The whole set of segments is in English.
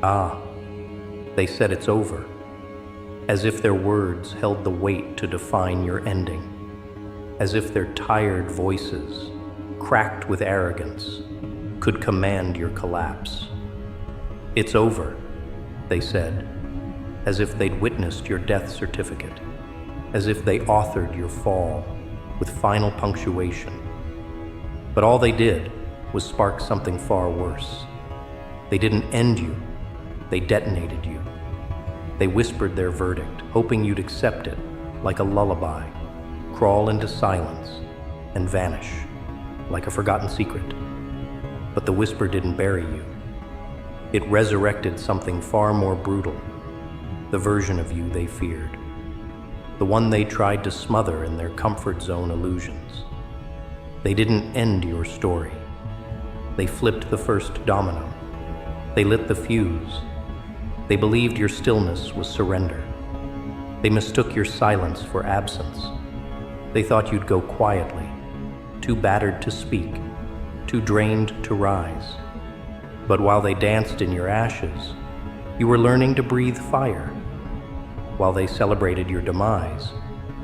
Ah, they said it's over, as if their words held the weight to define your ending, as if their tired voices, cracked with arrogance, could command your collapse. It's over, they said, as if they'd witnessed your death certificate, as if they authored your fall with final punctuation. But all they did was spark something far worse. They didn't end you, they detonated you. They whispered their verdict, hoping you'd accept it like a lullaby, crawl into silence, and vanish like a forgotten secret. But the whisper didn't bury you. It resurrected something far more brutal, the version of you they feared, the one they tried to smother in their comfort zone illusions. They didn't end your story. They flipped the first domino. They lit the fuse. They believed your stillness was surrender. They mistook your silence for absence. They thought you'd go quietly, too battered to speak, too drained to rise. But while they danced in your ashes, you were learning to breathe fire. While they celebrated your demise,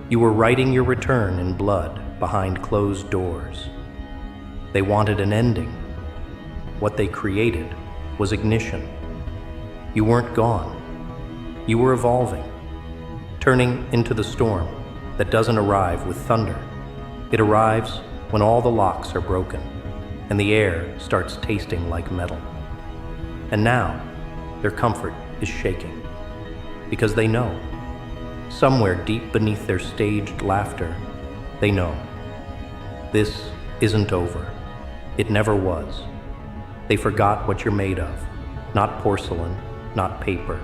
you were writing your return in blood behind closed doors. They wanted an ending. What they created was ignition. You weren't gone. You were evolving, turning into the storm that doesn't arrive with thunder. It arrives when all the locks are broken and the air starts tasting like metal. And now, their comfort is shaking, because they know, somewhere deep beneath their staged laughter, they know, this isn't over. It never was. They forgot what you're made of, not porcelain, not paper,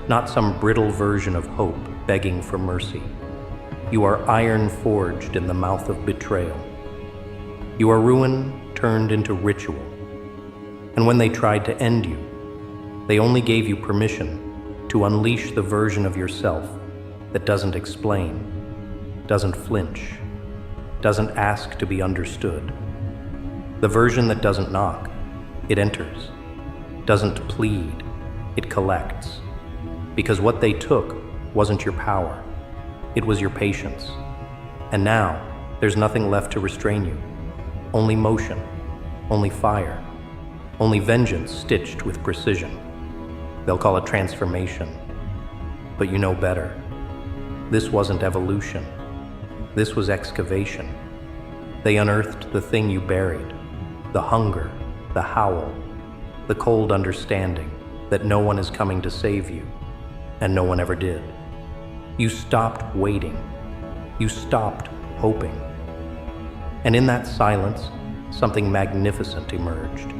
not some brittle version of hope begging for mercy. You are iron forged in the mouth of betrayal. You are ruin turned into ritual. And when they tried to end you, they only gave you permission to unleash the version of yourself that doesn't explain, doesn't flinch, doesn't ask to be understood. The version that doesn't knock, it enters, doesn't plead, it collects. Because what they took wasn't your power, it was your patience. And now, there's nothing left to restrain you. Only motion, only fire, only vengeance stitched with precision. They'll call it transformation, but you know better. This wasn't evolution. This was excavation. They unearthed the thing you buried, the hunger, the howl, the cold understanding that no one is coming to save you, and no one ever did. You stopped waiting. You stopped hoping. And in that silence, something magnificent emerged.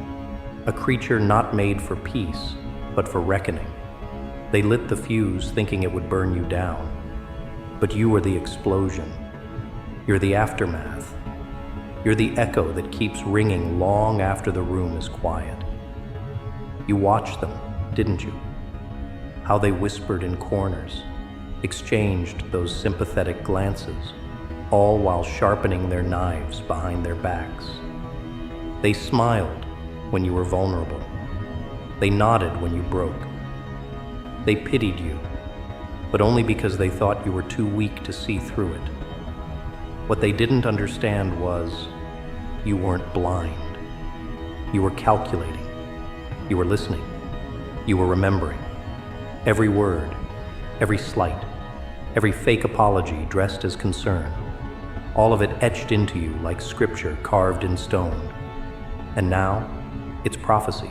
A creature not made for peace, but for reckoning. They lit the fuse thinking it would burn you down. But you were the explosion. You're the aftermath. You're the echo that keeps ringing long after the room is quiet. You watched them, didn't you? How they whispered in corners, exchanged those sympathetic glances, all while sharpening their knives behind their backs. They smiled when you were vulnerable. They nodded when you broke. They pitied you, but only because they thought you were too weak to see through it. What they didn't understand was you weren't blind. You were calculating. You were listening. You were remembering. Every word, every slight, every fake apology dressed as concern, all of it etched into you like scripture carved in stone. And now, it's prophecy.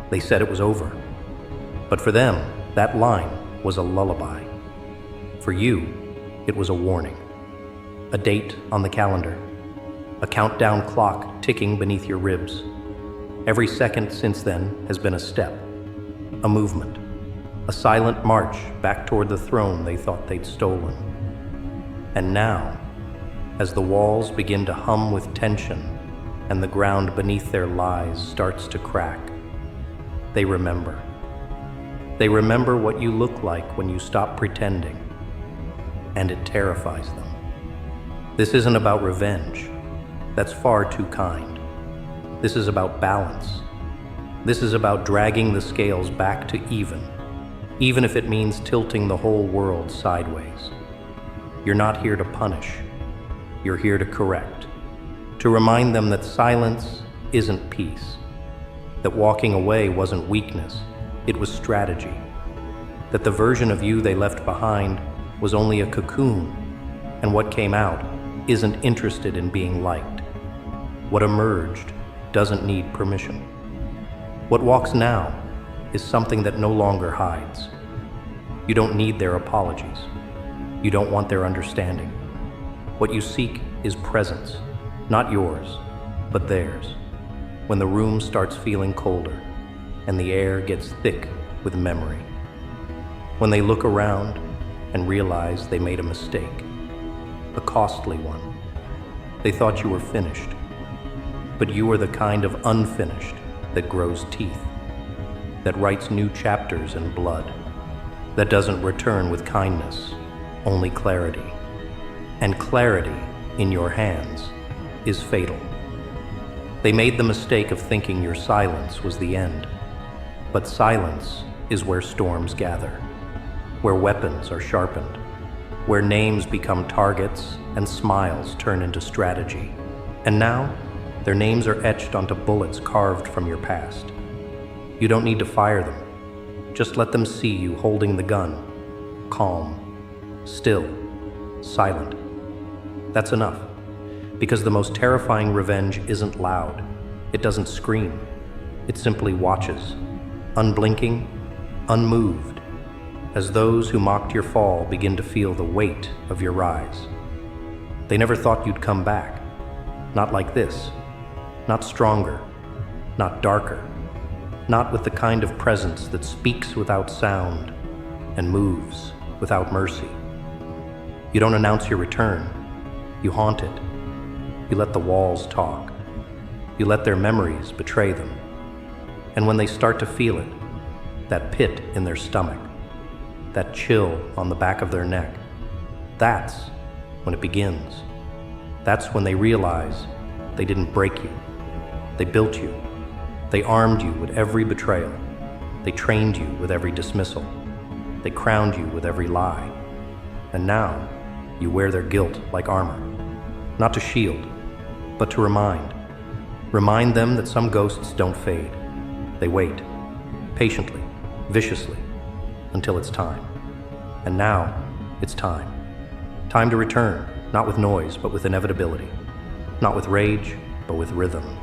They said it was over. But for them, that line was a lullaby. For you, it was a warning. A date on the calendar. A countdown clock ticking beneath your ribs. Every second since then has been a step. A movement. A silent march back toward the throne they thought they'd stolen. And now, as the walls begin to hum with tension and the ground beneath their lies starts to crack, they remember. They remember what you look like when you stop pretending, and it terrifies them. This isn't about revenge. That's far too kind. This is about balance. This is about dragging the scales back to even if it means tilting the whole world sideways. You're not here to punish. You're here to correct. To remind them that silence isn't peace. That walking away wasn't weakness, it was strategy. That the version of you they left behind was only a cocoon, and what came out isn't interested in being liked. What emerged doesn't need permission. What walks now is something that no longer hides. You don't need their apologies. You don't want their understanding. What you seek is presence, not yours, but theirs. When the room starts feeling colder and the air gets thick with memory. When they look around and realize they made a mistake, a costly one. They thought you were finished, but you are the kind of unfinished that grows teeth, that writes new chapters in blood, that doesn't return with kindness, only clarity. And clarity in your hands is fatal. They made the mistake of thinking your silence was the end, but silence is where storms gather, where weapons are sharpened, where names become targets and smiles turn into strategy. And now, their names are etched onto bullets carved from your past. You don't need to fire them. Just let them see you holding the gun, calm, still, silent. That's enough, because the most terrifying revenge isn't loud. It doesn't scream. It simply watches, unblinking, unmoved, as those who mocked your fall begin to feel the weight of your rise. They never thought you'd come back. Not like this. Not stronger. Not darker. Not with the kind of presence that speaks without sound and moves without mercy. You don't announce your return. You haunt it. You let the walls talk. You let their memories betray them. And when they start to feel it, that pit in their stomach, that chill on the back of their neck, that's when it begins. That's when they realize they didn't break you. They built you. They armed you with every betrayal. They trained you with every dismissal. They crowned you with every lie. And now, you wear their guilt like armor. Not to shield, but to remind. Remind them that some ghosts don't fade. They wait, patiently, viciously, until it's time. And now, it's time. Time to return, not with noise, but with inevitability. Not with rage, but with rhythm.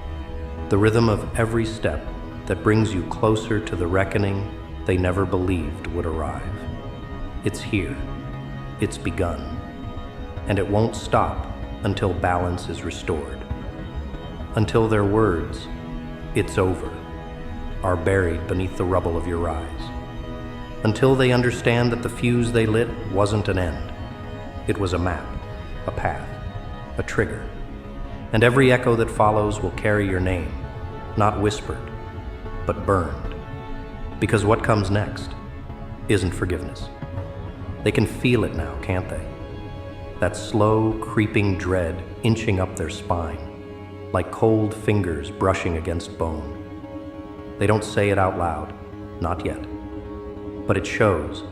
The rhythm of every step that brings you closer to the reckoning they never believed would arrive. It's here. It's begun. And it won't stop until balance is restored. Until their words, "It's over," are buried beneath the rubble of your rise. Until they understand that the fuse they lit wasn't an end. It was a map, a path, a trigger. And every echo that follows will carry your name, not whispered, but burned. Because what comes next isn't forgiveness. They can feel it now, can't they? That slow, creeping dread inching up their spine, like cold fingers brushing against bone. They don't say it out loud, not yet. But it shows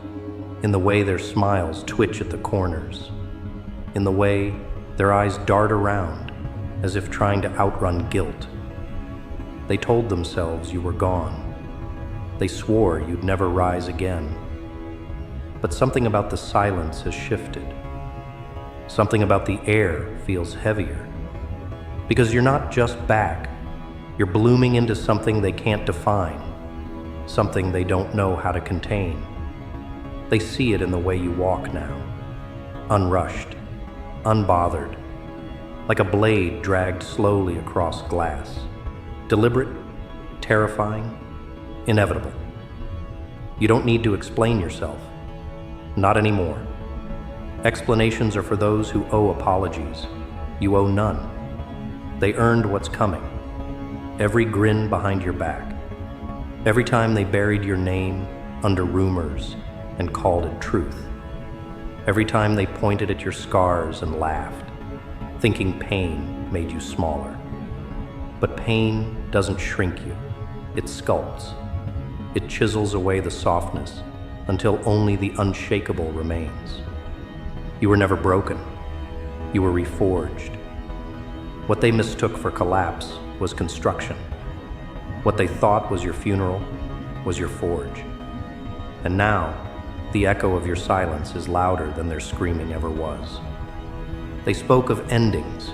in the way their smiles twitch at the corners, in the way their eyes dart around as if trying to outrun guilt. They told themselves you were gone. They swore you'd never rise again. But something about the silence has shifted. Something about the air feels heavier. Because you're not just back, you're blooming into something they can't define, something they don't know how to contain. They see it in the way you walk now, unrushed, unbothered, like a blade dragged slowly across glass, deliberate, terrifying, inevitable. You don't need to explain yourself, not anymore. Explanations are for those who owe apologies. You owe none. They earned what's coming. Every grin behind your back. Every time they buried your name under rumors and called it truth. Every time they pointed at your scars and laughed, thinking pain made you smaller. But pain doesn't shrink you. It sculpts. It chisels away the softness until only the unshakable remains. You were never broken. You were reforged. What they mistook for collapse was construction. What they thought was your funeral was your forge. And now, the echo of your silence is louder than their screaming ever was. They spoke of endings,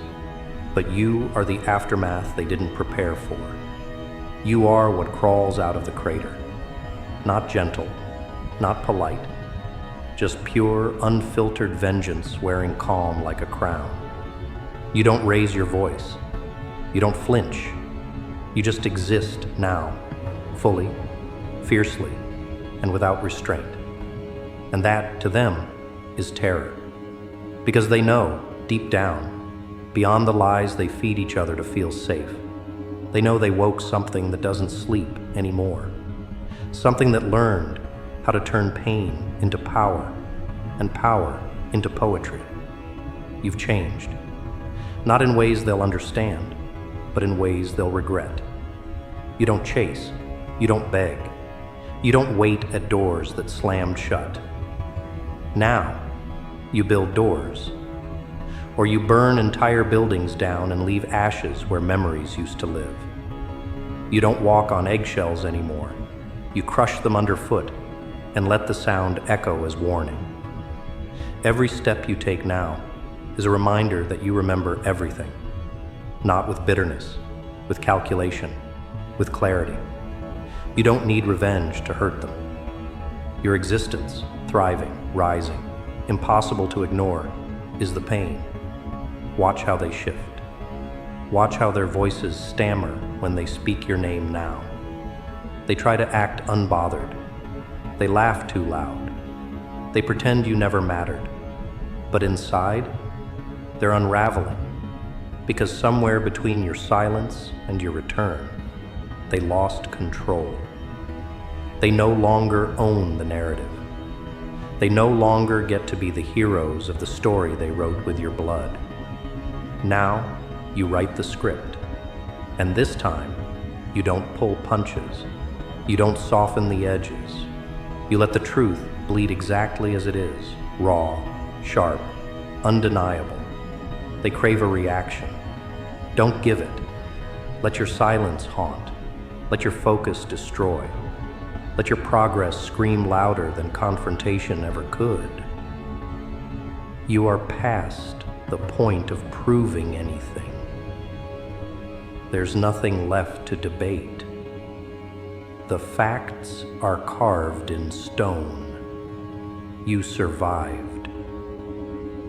but you are the aftermath they didn't prepare for. You are what crawls out of the crater. Not gentle, not polite, just pure, unfiltered vengeance wearing calm like a crown. You don't raise your voice. You don't flinch. You just exist now, fully, fiercely, and without restraint. And that, to them, is terror. Because they know, deep down, beyond the lies they feed each other to feel safe, they know they woke something that doesn't sleep anymore. Something that learned how to turn pain into power, and power into poetry. You've changed. Not in ways they'll understand, but in ways they'll regret. You don't chase. You don't beg. You don't wait at doors that slammed shut. Now, you build doors. Or you burn entire buildings down and leave ashes where memories used to live. You don't walk on eggshells anymore. You crush them underfoot and let the sound echo as warning. Every step you take now is a reminder that you remember everything. Not with bitterness, with calculation, with clarity. You don't need revenge to hurt them. Your existence, thriving, rising, impossible to ignore, is the pain. Watch how they shift. Watch how their voices stammer when they speak your name now. They try to act unbothered. They laugh too loud. They pretend you never mattered. But inside, they're unraveling. Because somewhere between your silence and your return, they lost control. They no longer own the narrative. They no longer get to be the heroes of the story they wrote with your blood. Now, you write the script. And this time, you don't pull punches. You don't soften the edges. You let the truth bleed exactly as it is, raw, sharp, undeniable. They crave a reaction. Don't give it. Let your silence haunt. Let your focus destroy. Let your progress scream louder than confrontation ever could. You are past the point of proving anything. There's nothing left to debate. The facts are carved in stone. You survived.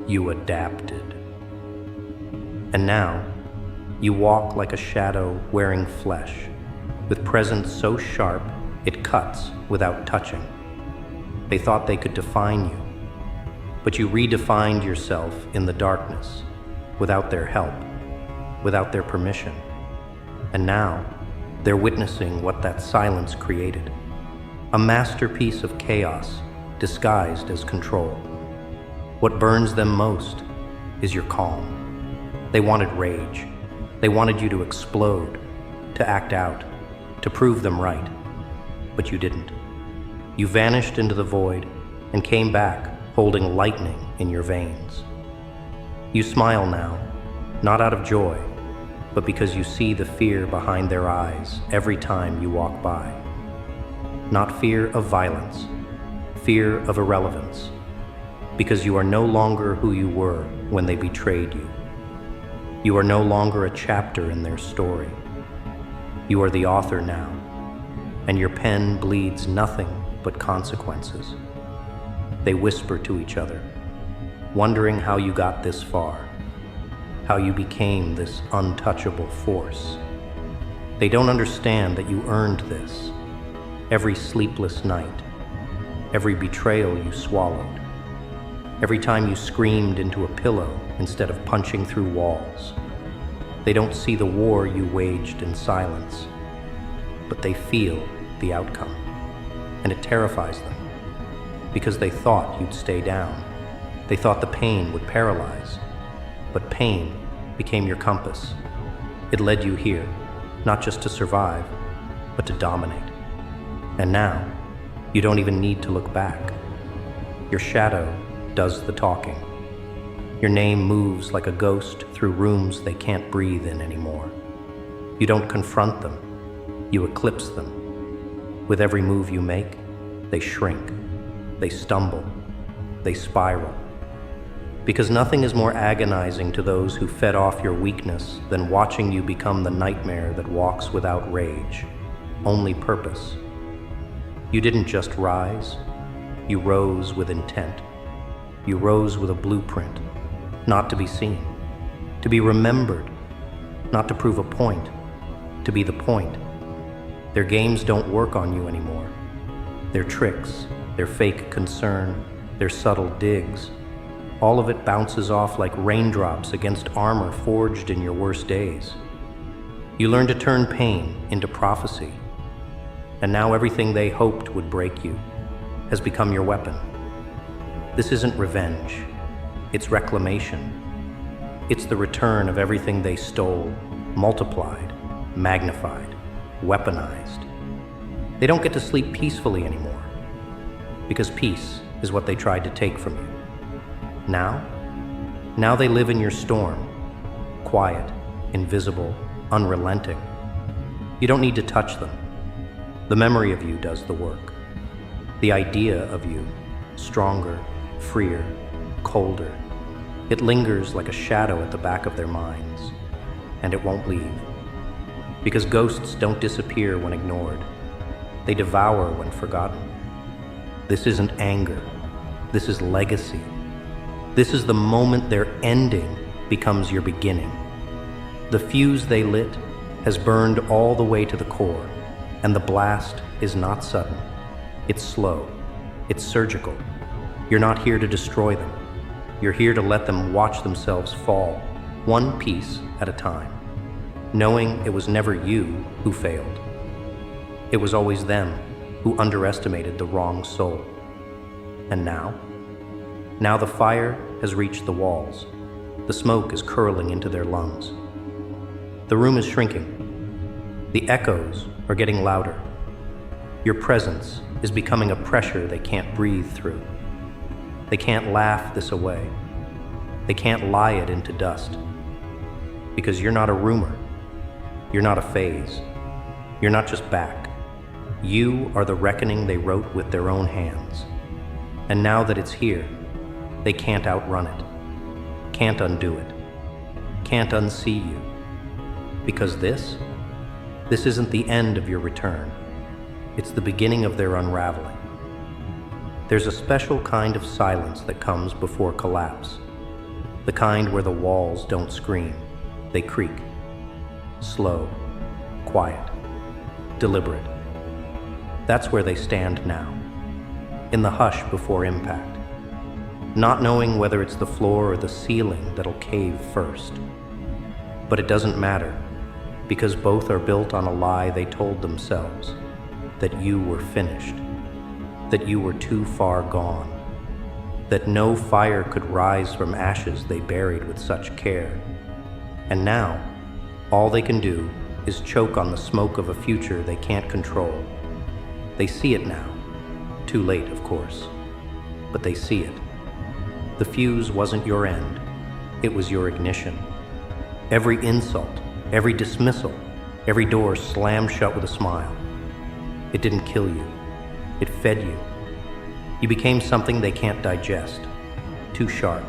You adapted. And now, you walk like a shadow wearing flesh, with presence so sharp it cuts without touching. They thought they could define you, but you redefined yourself in the darkness, without their help, without their permission. And now, they're witnessing what that silence created. A masterpiece of chaos disguised as control. What burns them most is your calm. They wanted rage. They wanted you to explode, to act out, to prove them right. But you didn't. You vanished into the void and came back holding lightning in your veins. You smile now, not out of joy, but because you see the fear behind their eyes every time you walk by. Not fear of violence, fear of irrelevance, because you are no longer who you were when they betrayed you. You are no longer a chapter in their story. You are the author now, and your pen bleeds nothing but consequences. They whisper to each other, wondering how you got this far, how you became this untouchable force. They don't understand that you earned this, every sleepless night, every betrayal you swallowed, every time you screamed into a pillow instead of punching through walls. They don't see the war you waged in silence, but they feel the outcome, and it terrifies them, because they thought you'd stay down. They thought the pain would paralyze, but pain became your compass. It led you here, not just to survive, but to dominate. And now, you don't even need to look back. Your shadow does the talking. Your name moves like a ghost through rooms they can't breathe in anymore. You don't confront them, you eclipse them. With every move you make, they shrink, they stumble, they spiral. Because nothing is more agonizing to those who fed off your weakness than watching you become the nightmare that walks without rage, only purpose. You didn't just rise, you rose with intent. You rose with a blueprint, not to be seen, to be remembered, not to prove a point, to be the point. Their games don't work on you anymore. Their tricks, their fake concern, their subtle digs, all of it bounces off like raindrops against armor forged in your worst days. You learn to turn pain into prophecy, and now everything they hoped would break you has become your weapon. This isn't revenge, it's reclamation. It's the return of everything they stole, multiplied, magnified, weaponized. They don't get to sleep peacefully anymore, because peace is what they tried to take from you. Now they live in your storm, quiet, invisible, unrelenting. You don't need to touch them. The memory of you does the work. The idea of you, stronger, freer, colder. It lingers like a shadow at the back of their minds, and it won't leave. Because ghosts don't disappear when ignored. They devour when forgotten. This isn't anger. This is legacy. This is the moment their ending becomes your beginning. The fuse they lit has burned all the way to the core, and the blast is not sudden. It's slow. It's surgical. You're not here to destroy them. You're here to let them watch themselves fall, one piece at a time, knowing it was never you who failed. It was always them who underestimated the wrong soul. And now the fire has reached the walls. The smoke is curling into their lungs. The room is shrinking. The echoes are getting louder. Your presence is becoming a pressure they can't breathe through. They can't laugh this away. They can't lie it into dust. Because you're not a rumor. You're not a phase. You're not just back. You are the reckoning they wrote with their own hands. And now that it's here, they can't outrun it, can't undo it, can't unsee you. Because this isn't the end of your return. It's the beginning of their unraveling. There's a special kind of silence that comes before collapse. The kind where the walls don't scream, they creak. Slow, quiet, deliberate. That's where they stand now, in the hush before impact. Not knowing whether it's the floor or the ceiling that'll cave first. But it doesn't matter, because both are built on a lie they told themselves, that you were finished, that you were too far gone, that no fire could rise from ashes they buried with such care. And now, all they can do is choke on the smoke of a future they can't control. They see it now, too late, of course, but they see it. The fuse wasn't your end, it was your ignition. Every insult, every dismissal, every door slammed shut with a smile. It didn't kill you, it fed you. You became something they can't digest. Too sharp,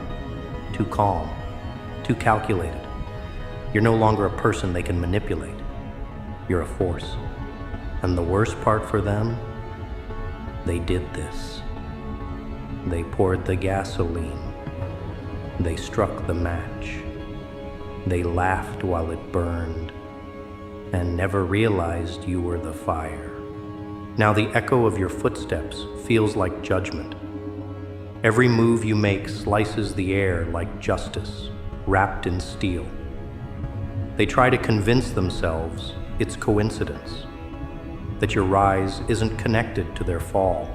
too calm, too calculated. You're no longer a person they can manipulate. You're a force. And the worst part for them, they did this. They poured the gasoline. They struck the match. They laughed while it burned, and never realized you were the fire. Now the echo of your footsteps feels like judgment. Every move you make slices the air like justice, wrapped in steel. They try to convince themselves it's coincidence, that your rise isn't connected to their fall.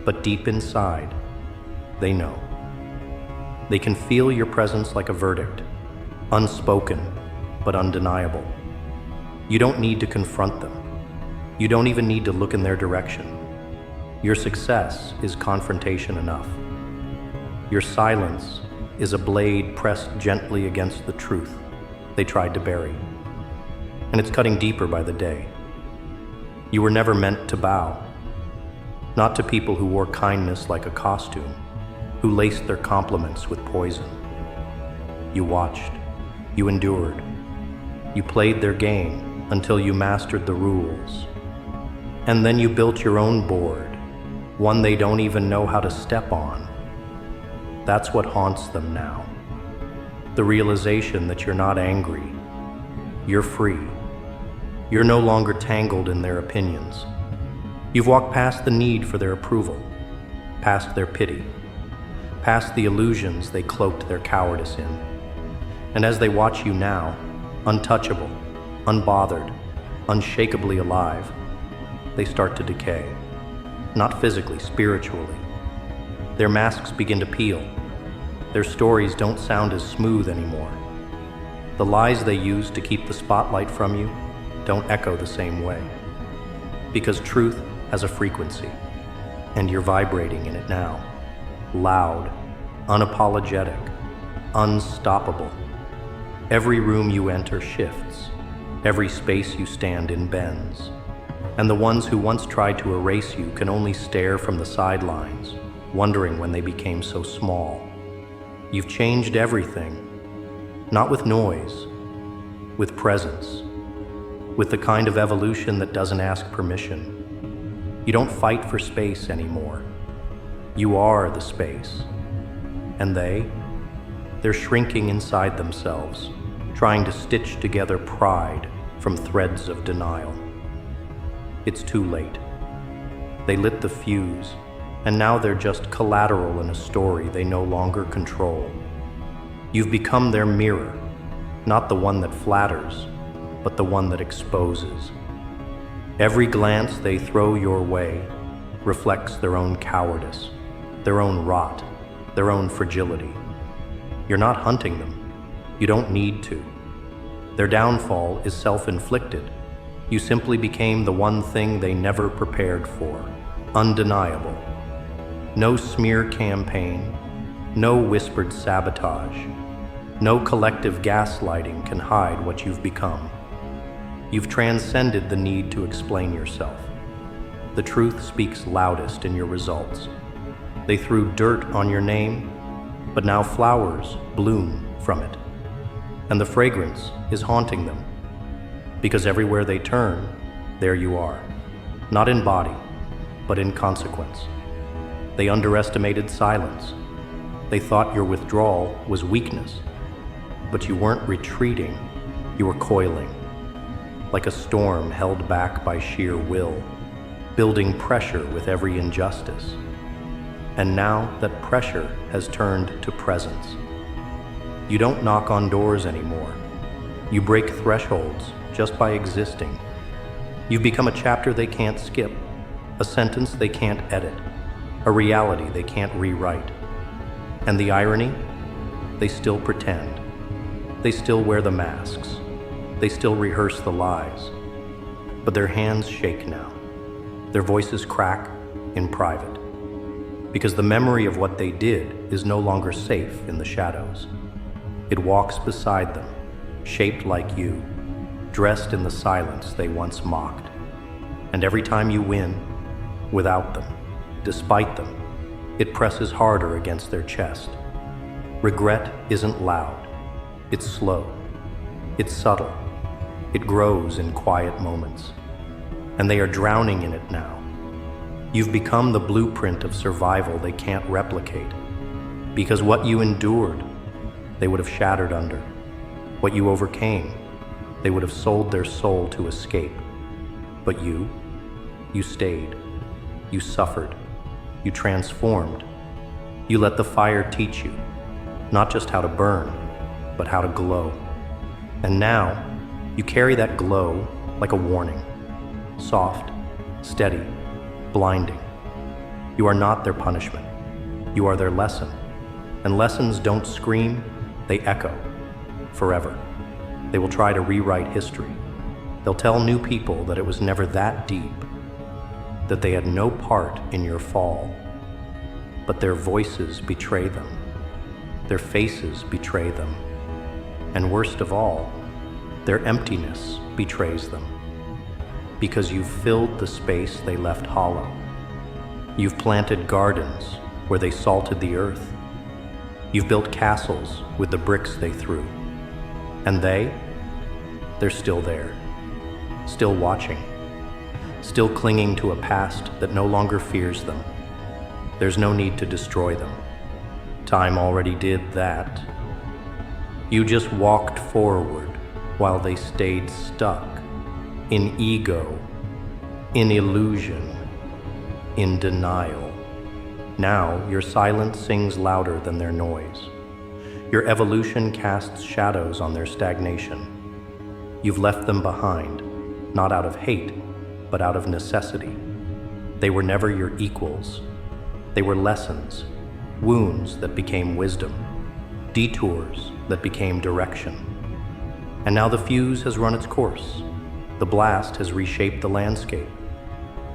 But deep inside, they know. They can feel your presence like a verdict, unspoken but undeniable. You don't need to confront them. You don't even need to look in their direction. Your success is confrontation enough. Your silence is a blade pressed gently against the truth they tried to bury. And it's cutting deeper by the day. You were never meant to bow. Not to people who wore kindness like a costume, who laced their compliments with poison. You watched. You endured. You played their game until you mastered the rules. And then you built your own board, one they don't even know how to step on. That's what haunts them now. The realization that you're not angry. You're free. You're no longer tangled in their opinions. You've walked past the need for their approval, past their pity, past the illusions they cloaked their cowardice in. And as they watch you now, untouchable, unbothered, unshakably alive, they start to decay. Not physically, spiritually. Their masks begin to peel. Their stories don't sound as smooth anymore. The lies they use to keep the spotlight from you don't echo the same way. Because truth has a frequency, and you're vibrating in it now. Loud, unapologetic, unstoppable. Every room you enter shifts. Every space you stand in bends. And the ones who once tried to erase you can only stare from the sidelines, wondering when they became so small. You've changed everything, not with noise, with presence, with the kind of evolution that doesn't ask permission. You don't fight for space anymore. You are the space. And they're shrinking inside themselves, trying to stitch together pride from threads of denial. It's too late. They lit the fuse, and now they're just collateral in a story they no longer control. You've become their mirror, not the one that flatters, but the one that exposes. Every glance they throw your way reflects their own cowardice, their own rot, their own fragility. You're not hunting them. You don't need to. Their downfall is self-inflicted. You simply became the one thing they never prepared for. Undeniable. No smear campaign, no whispered sabotage, no collective gaslighting can hide what you've become. You've transcended the need to explain yourself. The truth speaks loudest in your results. They threw dirt on your name, but now flowers bloom from it. And the fragrance is haunting them. Because everywhere they turn, there you are. Not in body, but in consequence. They underestimated silence. They thought your withdrawal was weakness. But you weren't retreating, you were coiling. Like a storm held back by sheer will, building pressure with every injustice. And now that pressure has turned to presence. You don't knock on doors anymore. You break thresholds just by existing. You've become a chapter they can't skip, a sentence they can't edit, a reality they can't rewrite. And the irony? They still pretend. They still wear the masks. They still rehearse the lies. But their hands shake now. Their voices crack in private. Because the memory of what they did is no longer safe in the shadows. It walks beside them, shaped like you, dressed in the silence they once mocked. And every time you win, without them, despite them, it presses harder against their chest. Regret isn't loud. It's slow. It's subtle. It grows in quiet moments. And they are drowning in it now. You've become the blueprint of survival they can't replicate. Because what you endured, they would have shattered under. What you overcame, they would have sold their soul to escape. But you stayed. You suffered. You transformed. You let the fire teach you, not just how to burn, but how to glow. And now, you carry that glow like a warning. Soft, steady, blinding. You are not their punishment. You are their lesson. And lessons don't scream, they echo. Forever. They will try to rewrite history. They'll tell new people that it was never that deep, that they had no part in your fall. But their voices betray them. Their faces betray them. And worst of all, their emptiness betrays them. Because you've filled the space they left hollow. You've planted gardens where they salted the earth. You've built castles with the bricks they threw. And they're still there, still watching, still clinging to a past that no longer fears them. There's no need to destroy them. Time already did that. You just walked forward while they stayed stuck in ego, in illusion, in denial. Now your silence sings louder than their noise. Your evolution casts shadows on their stagnation. You've left them behind, not out of hate, but out of necessity. They were never your equals. They were lessons, wounds that became wisdom, detours that became direction. And now the fuse has run its course. The blast has reshaped the landscape.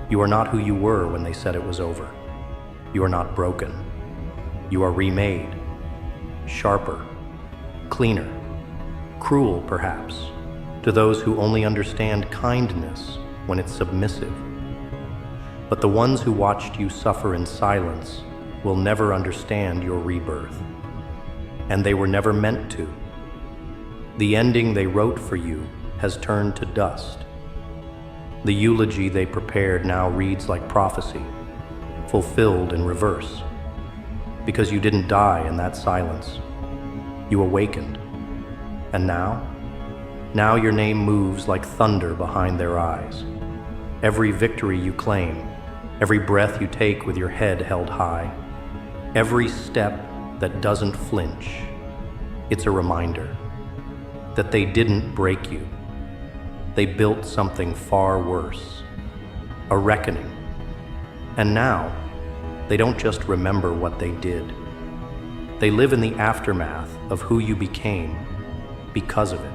You are not who you were when they said it was over. You are not broken. You are remade, sharper, cleaner, cruel perhaps, to those who only understand kindness when it's submissive. But the ones who watched you suffer in silence will never understand your rebirth. And they were never meant to. The ending they wrote for you has turned to dust. The eulogy they prepared now reads like prophecy, fulfilled in reverse. Because you didn't die in that silence. You awakened. And now your name moves like thunder behind their eyes. Every victory you claim, every breath you take with your head held high, every step that doesn't flinch, it's a reminder that they didn't break you. They built something far worse, a reckoning. And now, they don't just remember what they did. They live in the aftermath of who you became because of it.